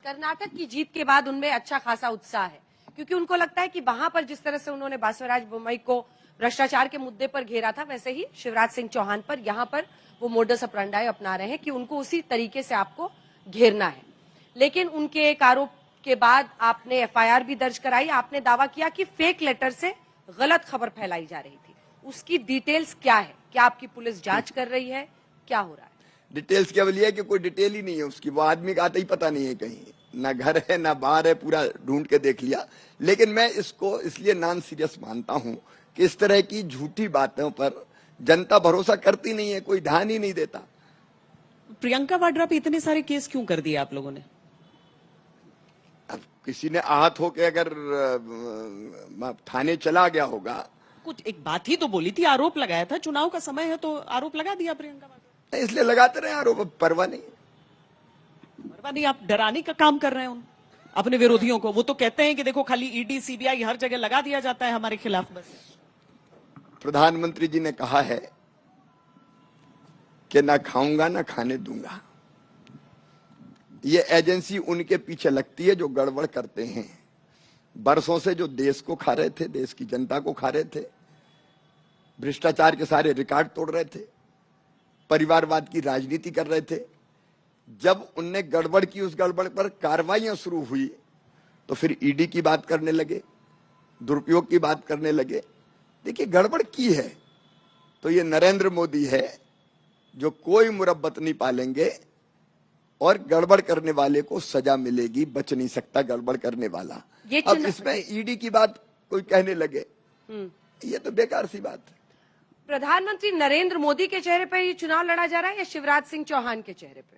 कर्नाटक की जीत के बाद उनमें अच्छा खासा उत्साह है, क्योंकि उनको लगता है कि वहां पर जिस तरह से उन्होंने बासवराज बोम्मई को भ्रष्टाचार के मुद्दे पर घेरा था, वैसे ही शिवराज सिंह चौहान पर यहाँ पर वो मोडस ऑपरेंडी अपना रहे हैं कि उनको उसी तरीके से आपको घेरना है। लेकिन उनके एक आरोप के बाद आपने एफआईआर भी दर्ज कराई। आपने दावा किया कि फेक लेटर से गलत खबर फैलाई जा रही थी। उसकी डिटेल्स क्या है? क्या आपकी पुलिस जांच कर रही है? क्या हो रहा है? डिटेल्स केवल ये है कि कोई डिटेल ही नहीं है उसकी, वो आदमी का आता ही पता नहीं है, कहीं ना घर है ना बाहर है, पूरा ढूंढ के देख लिया। लेकिन मैं इसको इसलिए नॉन सीरियस मानता हूं कि इस तरह की झूठी बातों पर जनता भरोसा करती नहीं है, कोई ध्यान ही नहीं देता। प्रियंका वाड्रा पे इतने सारे केस क्यों कर दिए आप लोगों ने? अब किसी ने आहत होकर अगर थाने चला गया होगा, कुछ एक बात ही तो बोली थी, आरोप लगाया था, चुनाव का समय है तो आरोप लगा दिया प्रियंका वाड्रा। इसलिए लगाते रहे आरोप, परवाह नहीं। परवाह नहीं, आप डराने का काम कर रहे हैं अपने विरोधियों को। वो तो कहते हैं कि देखो खाली ईडी सीबीआई हर जगह लगा दिया जाता है हमारे खिलाफ। बस प्रधानमंत्री जी ने कहा है कि ना खाऊंगा ना खाने दूंगा। ये एजेंसी उनके पीछे लगती है जो गड़बड़ करते हैं। बरसों से जो देश को खा रहे थे, देश की जनता को खा रहे थे, भ्रष्टाचार के सारे रिकॉर्ड तोड़ रहे थे, परिवारवाद की राजनीति कर रहे थे। जब उनने गड़बड़ की, उस गड़बड़ पर कार्रवाइयां शुरू हुई तो फिर ईडी की बात करने लगे, दुरुपयोग की बात करने लगे। देखिए, गड़बड़ की है तो ये नरेंद्र मोदी है जो कोई मुरब्बत नहीं पालेंगे और गड़बड़ करने वाले को सजा मिलेगी, बच नहीं सकता गड़बड़ करने वाला। अब इसमें ईडी की बात कोई कहने लगे, ये तो बेकार सी बात है। प्रधानमंत्री नरेंद्र मोदी के चेहरे पर ये चुनाव लड़ा जा रहा है या शिवराज सिंह चौहान के चेहरे पे?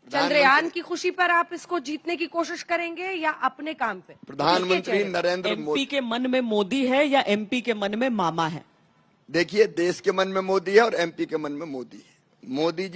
चंद्रयान की खुशी पर आप इसको जीतने की कोशिश करेंगे या अपने काम पे? प्रधानमंत्री नरेंद्र मोदी एमपी के मन में मोदी है या एमपी के मन में मामा है? देखिए, देश के मन में मोदी है और एमपी के मन में मोदी है। मोदी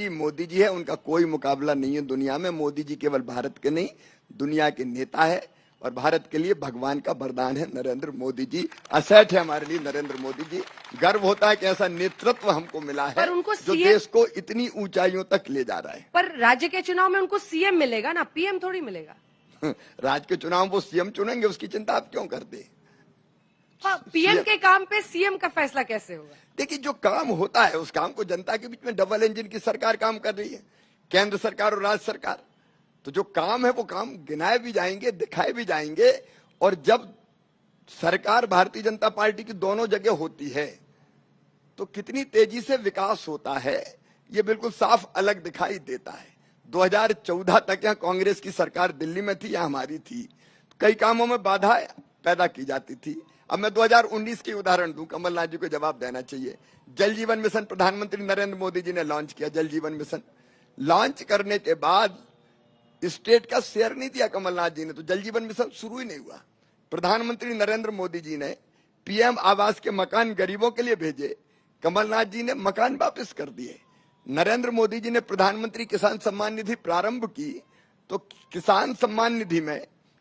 जी है, उनका कोई मुकाबला नहीं है दुनिया में। मोदी जी केवल भारत के नहीं, दुनिया के नेता है और भारत के लिए भगवान का वरदान है नरेंद्र मोदी जी। असेट है हमारे लिए नरेंद्र मोदी जी। गर्व होता है कि ऐसा नेतृत्व हमको मिला है जो देश को इतनी ऊंचाइयों तक ले जा रहा है। पर राज्य के चुनाव में उनको सीएम मिलेगा ना, पीएम थोड़ी मिलेगा। राज्य के चुनाव वो सीएम चुनेंगे, उसकी चिंता आप क्यों करते? हाँ, पीएम के काम पे सीएम का फैसला कैसे होगा? देखिए, जो काम होता है उस काम को जनता के बीच में, डबल इंजन की सरकार काम कर रही है, केंद्र सरकार और राज्य सरकार। तो जो काम है वो काम गिनाए भी जाएंगे, दिखाए भी जाएंगे। और जब सरकार भारतीय जनता पार्टी की दोनों जगह होती है तो कितनी तेजी से विकास होता है, ये बिल्कुल साफ अलग दिखाई देता है। 2014 तक यहाँ कांग्रेस की सरकार दिल्ली में थी या हमारी थी, कई कामों में बाधा पैदा की जाती थी। अब मैं 2019 की उदाहरण दूं, कमलनाथ जी को जवाब देना चाहिए। जल जीवन मिशन प्रधानमंत्री नरेंद्र मोदी जी ने लॉन्च किया। जल जीवन मिशन लॉन्च करने के बाद स्टेट का शेयर नहीं दिया कमलनाथ जी ने, तो जल जीवन मिशन शुरू ही नहीं हुआ। प्रधानमंत्री नरेंद्र मोदी जी ने पीएम आवास के मकान गरीबों के लिए भेजे, कमलनाथ जी ने मकान वापस कर दिए। नरेंद्र मोदी जी ने प्रधानमंत्री किसान सम्मान निधि प्रारंभ की, तो किसान सम्मान निधि में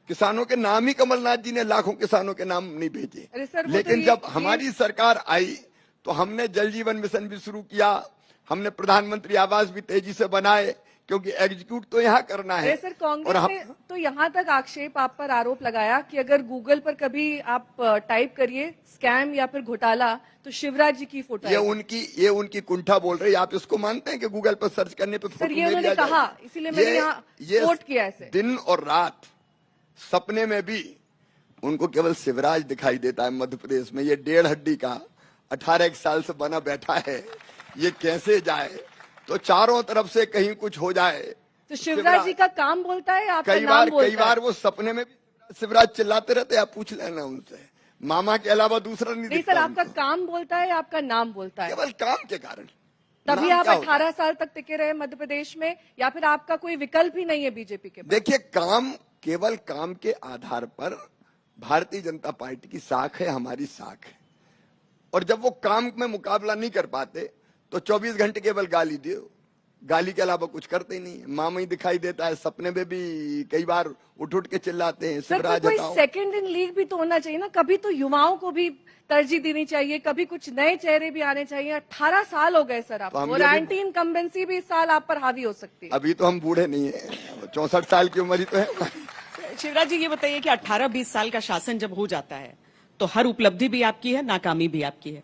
किसानों के नाम ही कमलनाथ जी ने लाखों किसानों के नाम नहीं भेजे। लेकिन जब हमारी सरकार आई तो हमने जल जीवन मिशन भी शुरू किया, हमने प्रधानमंत्री आवास भी तेजी से बनाए, क्योंकि एग्जीक्यूट तो यहाँ करना है। सर, कांग्रेस ने तो यहाँ तक आक्षेप आप पर आरोप लगाया कि अगर गूगल पर कभी आप टाइप करिए स्कैम या फिर घोटाला तो शिवराज जी की फोटो ये उनकी कुंठा बोल रही है। आप इसको मानते हैं कि गूगल पर सर्च करने पे फोटो ये उन्होंने कहा, इसीलिए मैंने यहाँ कोट किया है। दिन और रात सपने में भी उनको केवल शिवराज दिखाई देता है मध्य प्रदेश में। ये 1.5 हड्डी का 18 साल से बना बैठा है, ये कैसे जाए? तो चारों तरफ से कहीं कुछ हो जाए तो शिवराज जी का काम बोलता है, आपका नाम बोलता है। कई बार वो सपने में भी शिवराज चिल्लाते रहते हैं, आप पूछ लेना उनसे। मामा के अलावा दूसरा नहीं सर, आपका काम बोलता है, आपका नाम बोलता है? केवल काम के कारण। तभी आप 18 साल तक टिके रहे मध्य प्रदेश में, या फिर आपका कोई विकल्प ही नहीं है बीजेपी के पास? देखिए, काम, केवल काम के आधार पर भारतीय जनता पार्टी की साख है, हमारी साख है। और जब वो काम में मुकाबला नहीं कर पाते तो 24 घंटे केवल गाली दो, गाली के अलावा कुछ करते ही नहीं है। मामा ही दिखाई देता है, सपने में भी कई बार उठ उठ के चिल्लाते हैं, सर शिवराज कोई हटाओ। सेकंड इन लीग भी तो होना चाहिए ना, कभी तो युवाओं को भी तरजीह देनी चाहिए, कभी कुछ नए चेहरे भी आने चाहिए। 18 साल हो गए सर तो आपको, हम और ये भी- एंटी इनकम्बेंसी भी इस साल आप पर हावी हो सकती है। अभी तो हम बूढ़े नहीं है, 64 साल की उम्र ही तो है। शिवराज जी ये बताइए कि 18-20 साल का शासन जब हो जाता है तो हर उपलब्धि भी आपकी है, नाकामी भी आपकी है,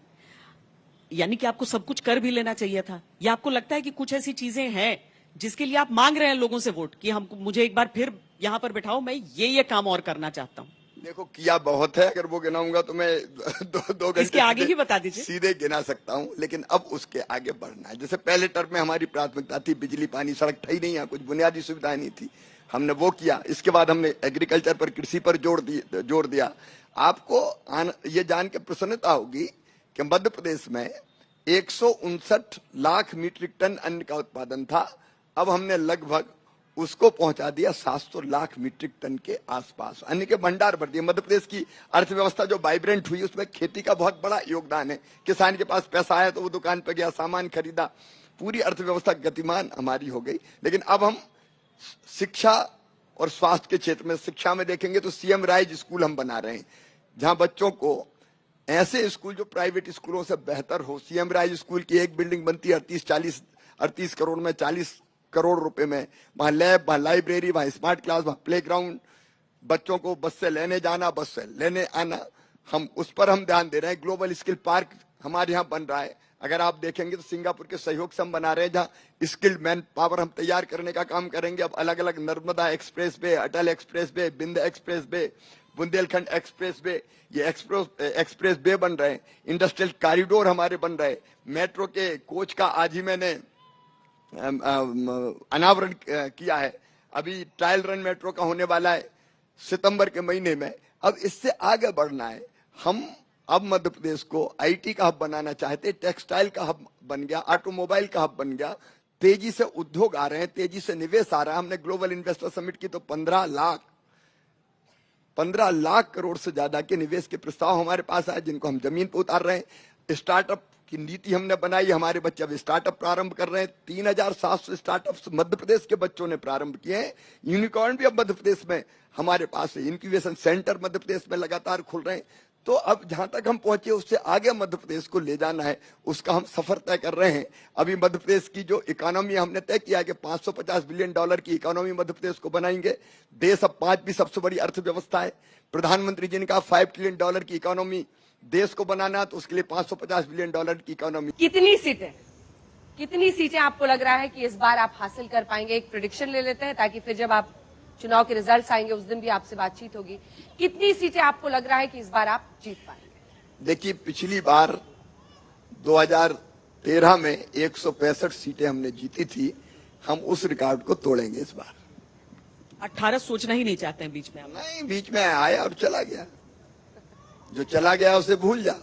यानी कि आपको सब कुछ कर भी लेना चाहिए था, या आपको लगता है कि कुछ ऐसी चीजें हैं जिसके लिए आप मांग रहे हैं लोगों से वोट कि हम मुझे एक बार फिर यहां पर बिठाओ, मैं ये काम और करना चाहता हूं? देखो किया बहुत है, अगर वो गिनाऊंगा तो मैं दो घंटे इसके आगे ही बता दीजिए। सीधे गिना सकता हूं, लेकिन अब उसके आगे बढ़ना है। जैसे पहले टर्म में हमारी प्राथमिकता थी बिजली पानी सड़क था ही नहीं, यहाँ कुछ बुनियादी सुविधाएं नहीं थी, हमने वो किया। इसके बाद हमने एग्रीकल्चर पर, कृषि पर जोर दिया। आपको ये जान के प्रसन्नता होगी कि मध्य प्रदेश में 159 लाख मीट्रिक टन अन्न का उत्पादन था, अब हमने लगभग उसको पहुंचा दिया 700 लाख मीट्रिक टन के आसपास। अन्न के भंडार भर दिए। मध्य प्रदेश की अर्थव्यवस्था जो वाइब्रेंट हुई, उसमें खेती का बहुत बड़ा योगदान है। किसान के पास पैसा आया तो वो दुकान पर गया, सामान खरीदा, पूरी अर्थव्यवस्था गतिमान हमारी हो गई। लेकिन अब हम शिक्षा और स्वास्थ्य के क्षेत्र में, शिक्षा में देखेंगे तो सीएम राइज स्कूल हम बना रहे हैं, जहां बच्चों को ऐसे स्कूल जो प्राइवेट स्कूलों से बेहतर हो। सीएम राइज स्कूल की एक बिल्डिंग बनती है 38 करोड़ में, 40 करोड़ रुपए में। वहां लैब, वहां लाइब्रेरी, वहां स्मार्ट क्लास, वहां प्लेग्राउंड, बच्चों को बस से लेने जाना, बस से लेने आना, हम उस पर हम ध्यान दे रहे हैं। ग्लोबल स्किल पार्क हमारे यहाँ बन रहा है। अगर आप देखेंगे तो सिंगापुर के सहयोग से हम बना रहे हैं, जहाँ स्किल्ड मैन पावर हम तैयार करने का काम करेंगे। अब अलग अलग Narmada expressway, Atal expressway, बिंद expressway, Bundelkhand expressway, ये एक्सप्रेस वे बन रहे हैं। इंडस्ट्रियल कॉरिडोर हमारे बन रहे हैं। मेट्रो के कोच का आज ही मैंने अनावरण किया है। अभी ट्रायल रन मेट्रो का होने वाला है सितंबर के महीने में। अब इससे आगे बढ़ना है। हम अब मध्य प्रदेश को आईटी का हब बनाना चाहते, टेक्सटाइल का हब बन गया, ऑटोमोबाइल का हब बन गया। तेजी से उद्योग आ रहे हैं, तेजी से निवेश आ रहा है। हमने ग्लोबल इन्वेस्टर समिट की तो 15 लाख करोड़ से ज्यादा के निवेश के प्रस्ताव हमारे पास आए, जिनको हम जमीन पर उतार रहे हैं। स्टार्टअप की नीति हमने बनाई, हमारे बच्चे अब स्टार्टअप प्रारंभ कर रहे हैं। 3700 स्टार्टअप्स मध्य प्रदेश के बच्चों ने प्रारंभ किए हैं। यूनिकॉर्न भी अब मध्य प्रदेश में हमारे पास है। इंक्यूबेशन सेंटर मध्य प्रदेश में लगातार खुल रहे हैं। तो अब जहां तक हम पहुंचे उससे आगे मध्य प्रदेश को ले जाना है, उसका हम सफर तय कर रहे हैं। अभी मध्य प्रदेश की जो इकोनॉमी हमने तय किया कि $550 बिलियन की इकोनॉमी मध्य प्रदेश को बनाएंगे। देश अब 5वीं सबसे बड़ी अर्थव्यवस्था है। प्रधानमंत्री जी ने कहा $5 ट्रिलियन की इकोनॉमी देश को बनाना, तो उसके लिए $550 बिलियन की इकोनॉमी। कितनी सीटें आपको लग रहा है कि इस बार आप हासिल कर पाएंगे? एक प्रेडिक्शन ले लेते हैं ताकि फिर जब आप चुनाव के रिजल्ट्स आएंगे उस दिन भी आपसे बातचीत होगी। कितनी सीटें आपको लग रहा है कि इस बार आप जीत पाएंगे? देखिए, पिछली बार 2013 में 165 सीटें हमने जीती थी। हम उस रिकॉर्ड को तोड़ेंगे इस बार। 18 सोचना ही नहीं चाहते हैं बीच में आप? नहीं, बीच में आया और चला गया। जो चला गया उसे भूल जा।